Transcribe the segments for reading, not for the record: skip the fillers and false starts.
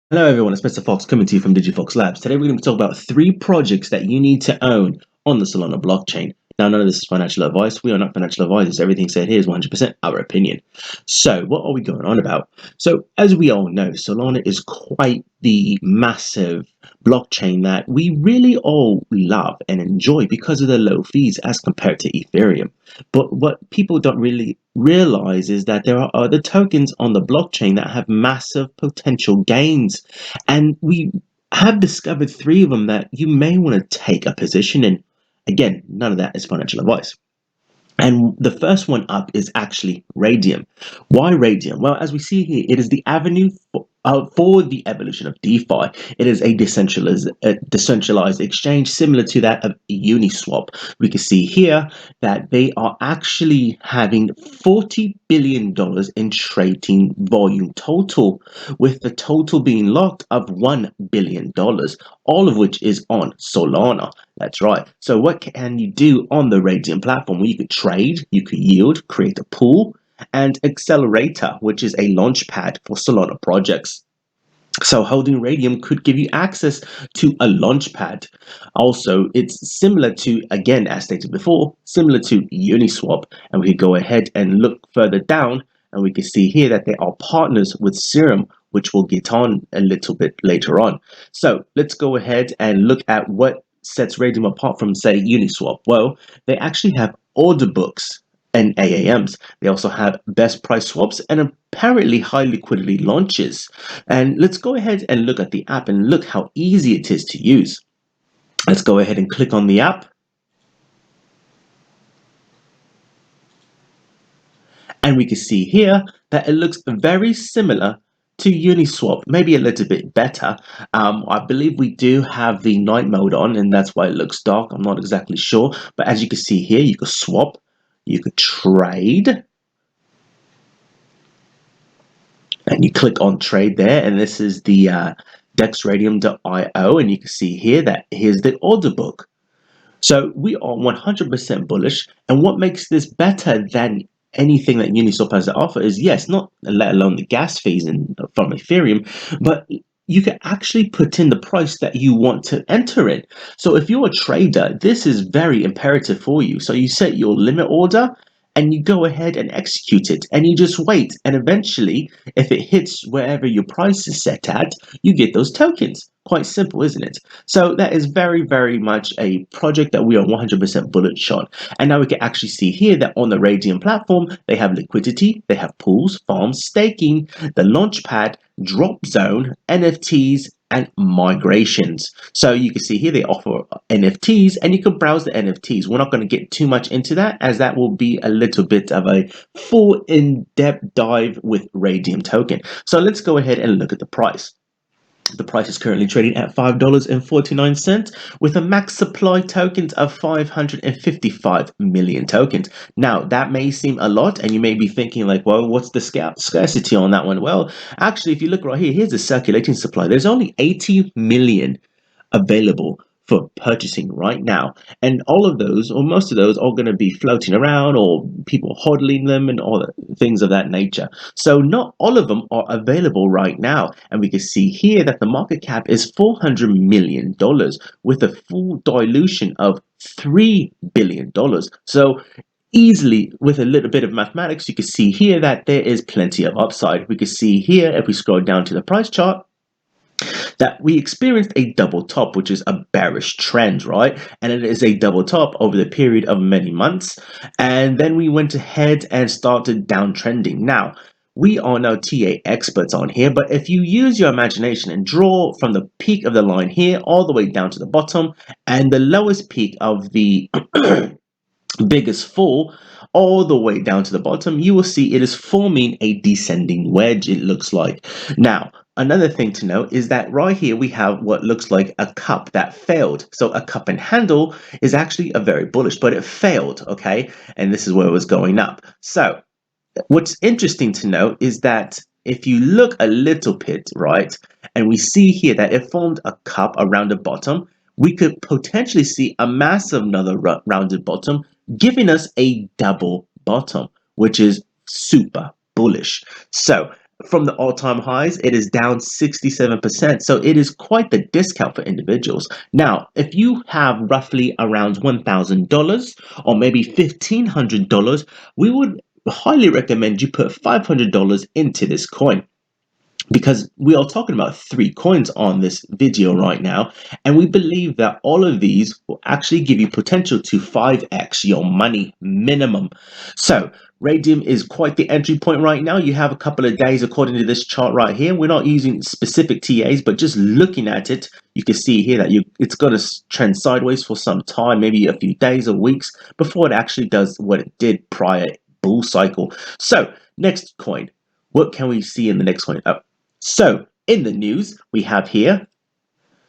Hello everyone, it's Mr. Fox coming to you from DigiFox Labs. Today we're going to talk about 3 projects that you need to own on the Solana blockchain. Now, none of this is financial advice. We are not financial advisors. Everything said here is 100% our opinion. So, what are we going on about? So, as we all know, Solana is quite the massive blockchain that we really all love and enjoy because of the low fees as compared to Ethereum. But what people don't really realize is that there are other tokens on the blockchain that have massive potential gains. And we have discovered 3 of them that you may want to take a position in. Again, none of that is financial advice. And the first one up is actually Radium. Why Radium? Well, as we see here, it is the avenue for the evolution of DeFi. It is a decentralized exchange similar to that of Uniswap. We can see here that they are actually having $40 billion in trading volume total, with the total being locked of $1 billion, all of which is on Solana. That's right. So what can you do on the Radium platform? Well, you could trade, you could yield, create a pool, and Accelerator, which is a launch pad for Solana projects. So holding Radium could give you access to a launch pad. Also, it's similar to, again, as stated before, similar to Uniswap. And we could go ahead and look further down, and we can see here that they are partners with Serum, which we'll get on a little bit later on. So let's go ahead and look at what sets Radium apart from, say, Uniswap. Well, they actually have order books and AAMs. They also have best price swaps and apparently high liquidity launches. And let's go ahead and look at the app and look how easy it is to use. Let's go ahead and click on the app. And we can see here that it looks very similar to Uniswap, maybe a little bit better. I believe we do have the night mode on, and that's why it looks dark. I'm not exactly sure. But as you can see here, you can swap, you could trade, and you click on trade there, and this is the dexradium.io, and you can see here that here's the order book. So we are 100% bullish, and what makes this better than anything that Uniswap has to offer is, yes, not let alone the gas fees from Ethereum, but you can actually put in the price that you want to enter in. So if you're a trader, this is very imperative for you. So you set your limit order and you go ahead and execute it, and you just wait. And eventually, if it hits wherever your price is set at, you get those tokens. Quite simple, isn't it? So that is very, very much a project that we are 100% bullish on. And now we can actually see here that on the Radium platform, they have liquidity, they have pools, farms, staking, the launchpad, drop zone, NFTs, and migrations. So you can see here they offer NFTs, and you can browse the NFTs. We're not going to get too much into that, as that will be a little bit of a full in-depth dive with Radium token. So let's go ahead and look at the price. The price is currently trading at $5.49 with a max supply tokens of 555 million tokens. Now, that may seem a lot, and you may be thinking like, well, what's the scarcity on that one? Well, actually, if you look right here, here's the circulating supply. There's only 80 million available for purchasing right now, and all of those, or most of those, are going to be floating around, or people hodling them and all things of that nature. So not all of them are available right now, and we can see here that the market cap is $400 million with a full dilution of $3 billion. So easily, with a little bit of mathematics, you can see here that there is plenty of upside. We can see here, if we scroll down to the price chart, that we experienced a double top, which is a bearish trend, right? And it is a double top over the period of many months. And then we went ahead and started downtrending. Now, we are no TA experts on here, but if you use your imagination and draw from the peak of the line here all the way down to the bottom, and the lowest peak of the biggest fall all the way down to the bottom, you will see it is forming a descending wedge, it looks like. Now, another thing to note is that right here we have what looks like a cup that failed. So a cup and handle is actually a very bullish, but it failed, okay? And this is where it was going up. So what's interesting to note is that if you look a little bit, right, and we see here that it formed a cup around the bottom, we could potentially see a massive another rounded bottom, giving us a double bottom, which is super bullish. So from the all-time highs, it is down 67%. So it is quite the discount for individuals. Now, if you have roughly around $1,000 or maybe $1,500, we would highly recommend you put $500 into this coin, because we are talking about 3 coins on this video right now, and we believe that all of these will actually give you potential to 5x your money minimum. So Radium is quite the entry point right now. You have a couple of days according to this chart right here. We're not using specific TAs, but just looking at it, you can see here that it's going to trend sideways for some time, maybe a few days or weeks, before it actually does what it did prior bull cycle. So next coin, what can we see in the next coin? So in the news, we have here,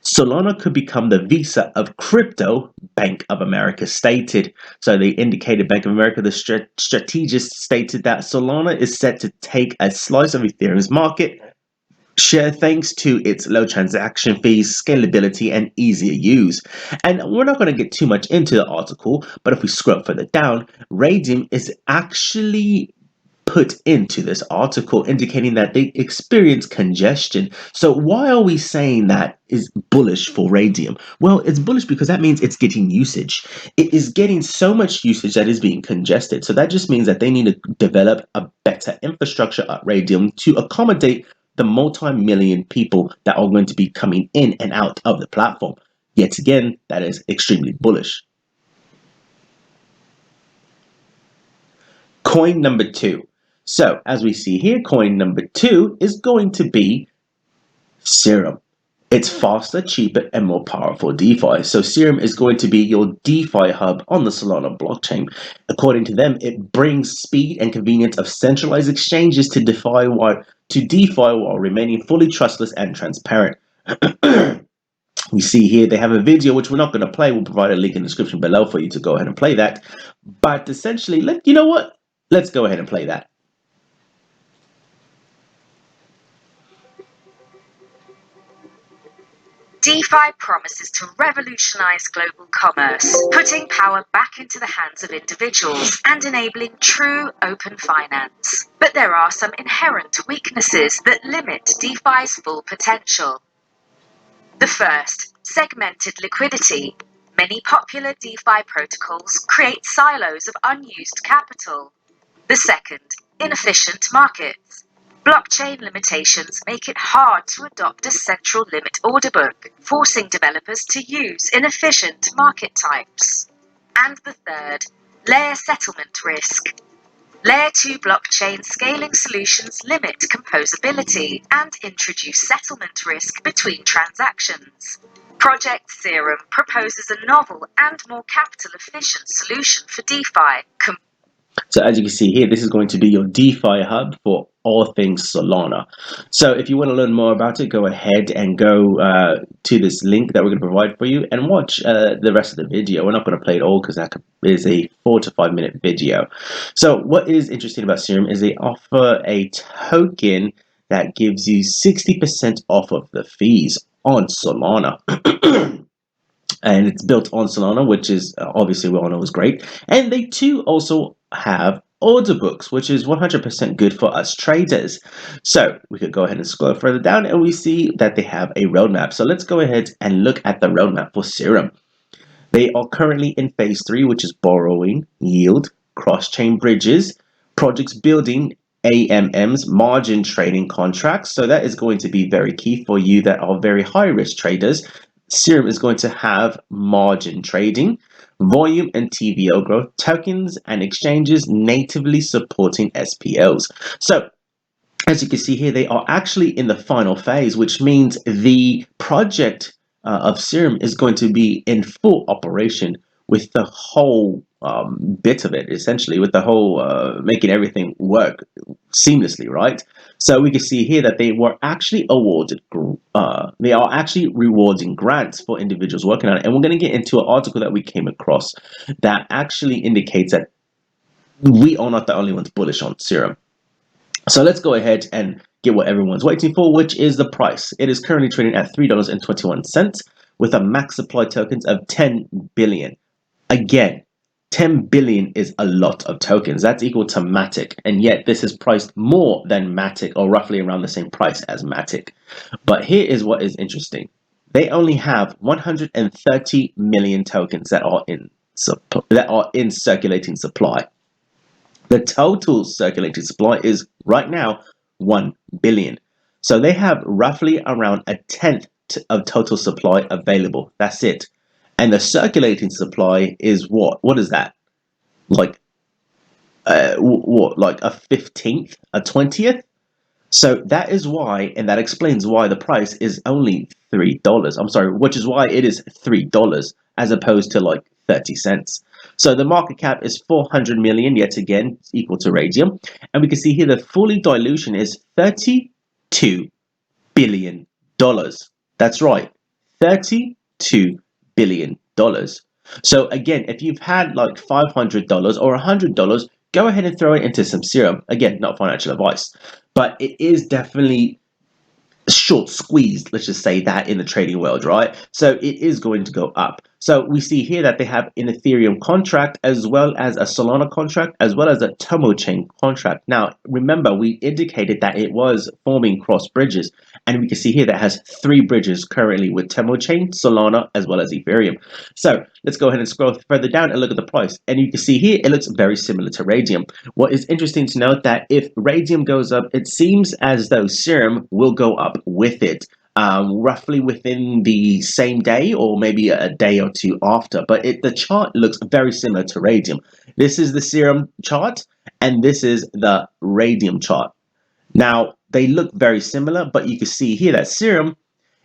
Solana could become the Visa of crypto, Bank of America stated. So they indicated, Bank of America, the strategist stated that Solana is set to take a slice of Ethereum's market share thanks to its low transaction fees, scalability, and easier use. And we're not going to get too much into the article, but if we scroll further down, Radium is actually put into this article indicating that they experience congestion. So why are we saying that is bullish for Radium? Well, it's bullish because that means it's getting usage. It is getting so much usage that is being congested. So that just means that they need to develop a better infrastructure at Radium to accommodate the multi-million people that are going to be coming in and out of the platform. Yet again, that is extremely bullish. Coin number 2. So, as we see here, coin number 2 is going to be Serum. It's faster, cheaper, and more powerful DeFi. So Serum is going to be your DeFi hub on the Solana blockchain. According to them, it brings speed and convenience of centralized exchanges to DeFi while remaining fully trustless and transparent. We see here they have a video which we're not going to play. We'll provide a link in the description below for you to go ahead and play that. But essentially, you know what? Let's go ahead and play that. DeFi promises to revolutionize global commerce, putting power back into the hands of individuals and enabling true open finance. But there are some inherent weaknesses that limit DeFi's full potential. The first, segmented liquidity. Many popular DeFi protocols create silos of unused capital. The second, inefficient markets. Blockchain limitations make it hard to adopt a central limit order book, forcing developers to use inefficient market types. And the third, layer settlement risk. Layer 2 blockchain scaling solutions limit composability and introduce settlement risk between transactions. Project Serum proposes a novel and more capital-efficient solution for DeFi. So as you can see here, this is going to be your DeFi hub for all things Solana. So if you want to learn more about it, go ahead and go to this link that we're going to provide for you and watch the rest of the video. We're not going to play it all because that is a 4 to 5 minute video. So what is interesting about Serum is they offer a token that gives you 60% off of the fees on Solana. And it's built on Solana, which is obviously we all know is great. And they too also have order books, which is 100% good for us traders. So we could go ahead and scroll further down and we see that they have a roadmap. So let's go ahead and look at the roadmap for Serum. They are currently in phase 3, which is borrowing, yield, cross-chain bridges, projects building, AMMs, margin trading contracts. So that is going to be very key for you that are very high risk traders. Serum is going to have margin trading, volume and TVL growth, tokens and exchanges natively supporting SPLs. So as you can see here, they are actually in the final phase, which means the project of Serum is going to be in full operation with the whole bit of it, essentially, with the whole making everything work seamlessly, right? So we can see here that they were actually awarded, they are actually rewarding grants for individuals working on it. And we're going to get into an article that we came across that actually indicates that we are not the only ones bullish on Serum. So let's go ahead and get what everyone's waiting for, which is the price. It is currently trading at $3.21 with a max supply tokens of 10 billion. Again, 10 billion is a lot of tokens. That's equal to MATIC, and yet this is priced more than MATIC, or roughly around the same price as MATIC. But here is what is interesting. They only have 130 million tokens that are in circulating supply. The total circulating supply is right now 1 billion. So they have roughly around a tenth of total supply available. That's it. And the circulating supply is what? What is that? Like, like a 15th, a 20th? So that is why, and that explains why the price is only $3. I'm sorry, which is why it is $3 as opposed to like 30 cents. So the market cap is 400 million, yet again, equal to Radium. And we can see here the fully dilution is $32 billion. That's right, $32 billion. So again, if you've had like $500 or $100, go ahead and throw it into some Serum. Again, not financial advice, but it is definitely short squeezed, let's just say that, in the trading world, right? So it is going to go up. So we see here that they have an Ethereum contract, as well as a Solana contract, as well as a Tomo Chain contract. Now, remember, we indicated that it was forming cross bridges, and we can see here that has 3 bridges currently with Tomo Chain, Solana, as well as Ethereum. So let's go ahead and scroll further down and look at the price. And you can see here, it looks very similar to Radium. What is interesting to note that if Radium goes up, it seems as though Serum will go up with it. Roughly within the same day, or maybe a day or two after. But the chart looks very similar to Radium. This is the Serum chart, and this is the Radium chart. Now, they look very similar, but you can see here that Serum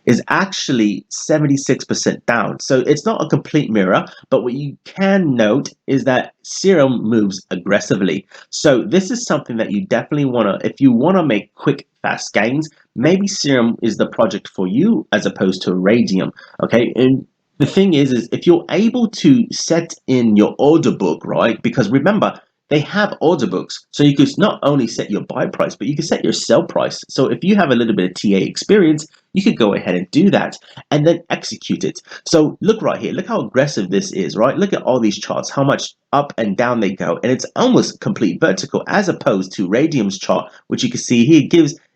is actually 76% down. So it's not a complete mirror, but what you can note is that Serum moves aggressively. So this is something that you definitely want to, if you want to make quick, fast gains, maybe Serum is the project for you as opposed to Radium. Okay, and the thing is if you're able to set in your order book, right? Because remember, they have order books, so you could not only set your buy price, but you can set your sell price. So if you have a little bit of TA experience, you could go ahead and do that and then execute it. So look right here, look how aggressive this is, right? Look at all these charts, how much up and down they go, and it's almost complete vertical, as opposed to Radium's chart, which you can see here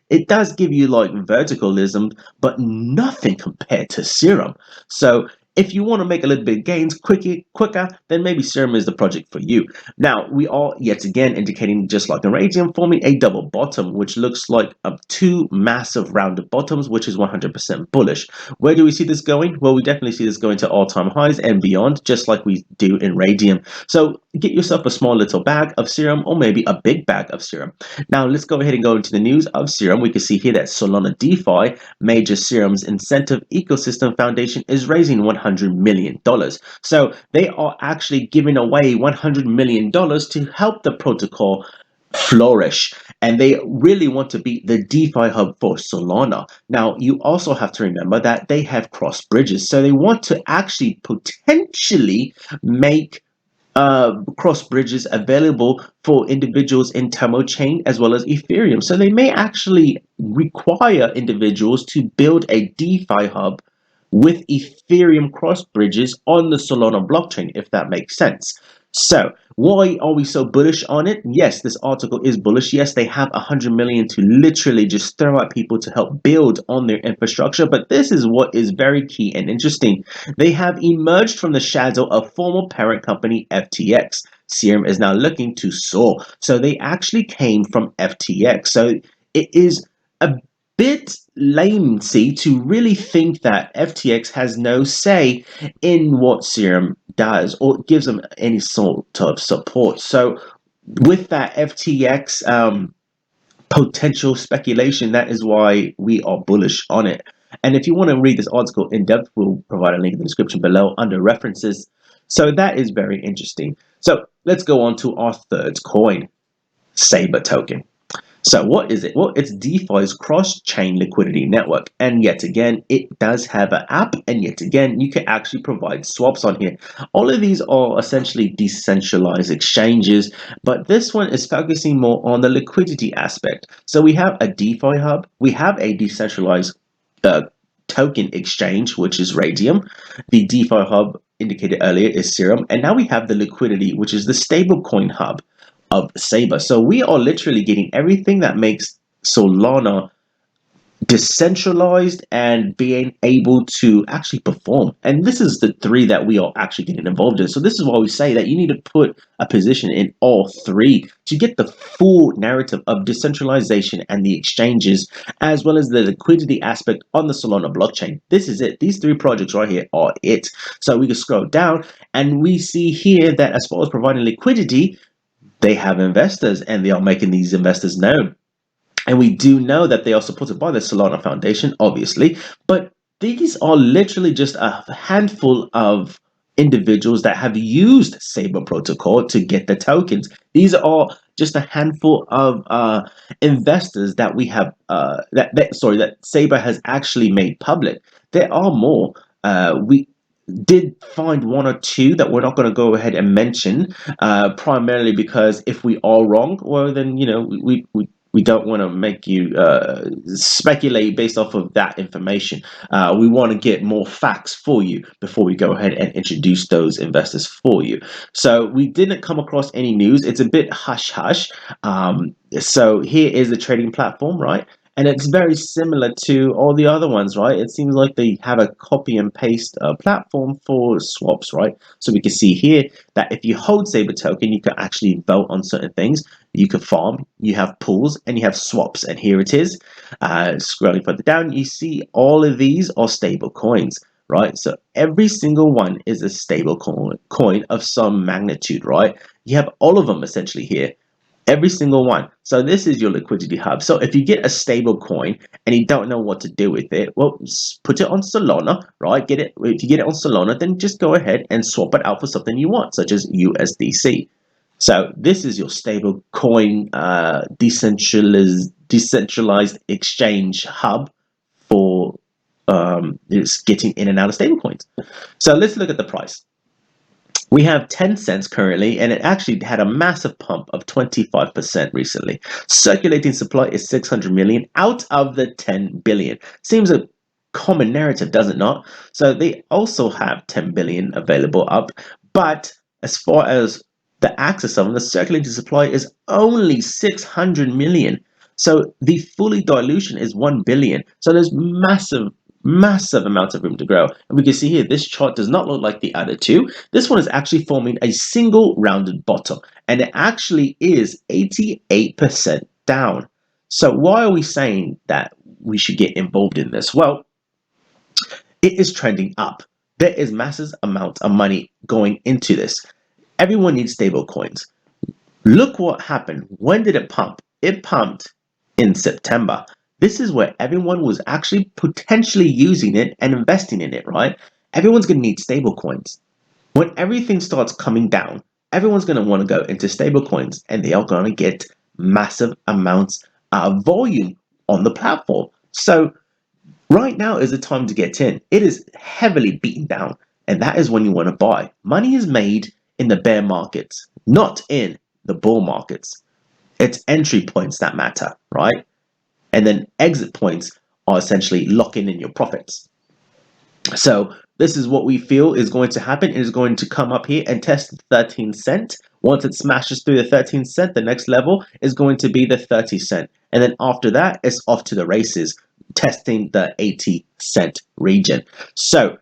it does give you like verticalism, but nothing compared to Serum. So if you want to make a little bit of gains quicker, then maybe Serum is the project for you. Now, we are yet again indicating, just like in Radium, forming a double bottom, which looks like 2 massive rounded bottoms, which is 100% bullish. Where do we see this going? Well, we definitely see this going to all-time highs and beyond, just like we do in Radium. So get yourself a small little bag of Serum, or maybe a big bag of Serum. Now, let's go ahead and go into the news of Serum. We can see here that Solana DeFi, major Serum's incentive ecosystem foundation, is raising $100 million. So they are actually giving away $100 million to help the protocol flourish, and they really want to be the DeFi hub for Solana. Now, you also have to remember that they have cross bridges, so they want to actually potentially make cross bridges available for individuals in Tomo Chain as well as Ethereum. So they may actually require individuals to build a DeFi hub with Ethereum cross bridges on the Solana blockchain, if that makes sense. So why are we so bullish on it? Yes, this article is bullish. Yes, they have 100 million to literally just throw at people to help build on their infrastructure. But this is what is very key and interesting. They have emerged from the shadow of former parent company FTX. Serum is now looking to soar. So they actually came from FTX. So it is a bit lame-see to really think that FTX has no say in what Serum does or gives them any sort of support. So with that FTX potential speculation, that is why we are bullish on it. And if you want to read this article in depth, we'll provide a link in the description below under references. So that is very interesting. So let's go on to our third coin, Saber token. So what is it? Well, it's DeFi's cross-chain liquidity network. And yet again, it does have an app. And yet again, you can actually provide swaps on here. All of these are essentially decentralized exchanges, but this one is focusing more on the liquidity aspect. So we have a DeFi hub. We have a decentralized token exchange, which is Radium. The DeFi hub indicated earlier, is Serum. And now we have the liquidity, which is the stablecoin hub of Saber. So we are literally getting everything that makes Solana decentralized and being able to actually perform. And this is the three that we are actually getting involved in. So this is why we say that you need to put a position in all three to get the full narrative of decentralization and the exchanges, as well as the liquidity aspect on the Solana blockchain. This is it. These three projects right here are it. So we can scroll down and we see here that as far as providing liquidity, they have investors and they are making these investors known. And we do know that they are supported by the Solana Foundation, obviously, but these are literally just a handful of individuals that have used Saber protocol to get the tokens. These are just a handful of investors that we have that Saber has actually made public. There are more. We did find one or two that we're not going to go ahead and mention, primarily because if we are wrong, well, then we don't want to make you speculate based off of that information. We want to get more facts for you before we go ahead and introduce those investors for you. So we didn't come across any news. It's a bit hush-hush. So here is the trading platform, right? And it's very similar to all the other ones, right? It seems like they have a copy and paste platform for swaps, right? So we can see here that if you hold Saber token, you can actually vote on certain things. You can farm, you have pools, and you have swaps. And here it is. Scrolling further down, you see all of these are stable coins, right? So every single one is a stable coin of some magnitude, right? You have all of them essentially here. Every single one. So this is your liquidity hub. So if you get a stable coin and you don't know what to do with it, well, put it on Solana, right? If you get it on Solana, then just go ahead and swap it out for something you want, such as USDC. So this is your stable coin decentralized exchange hub for it's getting in and out of stable coins. So let's look at the price. We have 10 cents currently, and it actually had a massive pump of 25% recently. Circulating supply is 600 million out of the 10 billion. Seems a common narrative, does it not? So they also have 10 billion available up, but as far as the access of them, the circulating supply is only 600 million. So the fully dilution is 1 billion. So there's massive amount of room to grow. And we can see here, this chart does not look like the other two. This one is actually forming a single rounded bottom, and it actually is 88% down. So why are we saying that we should get involved in this? Well, it is trending up. There is massive amount of money going into this. Everyone needs stable coins. Look what happened. When did it pump? It pumped in September. This is where everyone was actually potentially using it and investing in it, right? Everyone's going to need stable coins. When everything starts coming down, everyone's going to want to go into stable coins, and they are going to get massive amounts of volume on the platform. So right now is the time to get in. It is heavily beaten down, and that is when you want to buy. Money is made in the bear markets, not in the bull markets. It's entry points that matter, right? And then exit points are essentially locking in your profits. So this is what we feel is going to happen. It is going to come up here and test 13 cent. Once it smashes through the 13 cent, the next level is going to be the 30 cent. And then after that, it's off to the races, testing the 80 cent region. So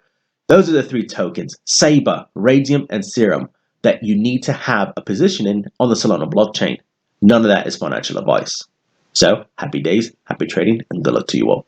those are the three tokens, Saber, Radium, and Serum, that you need to have a position in on the Solana blockchain. None of that is financial advice. So, happy days, happy trading, and good luck to you all.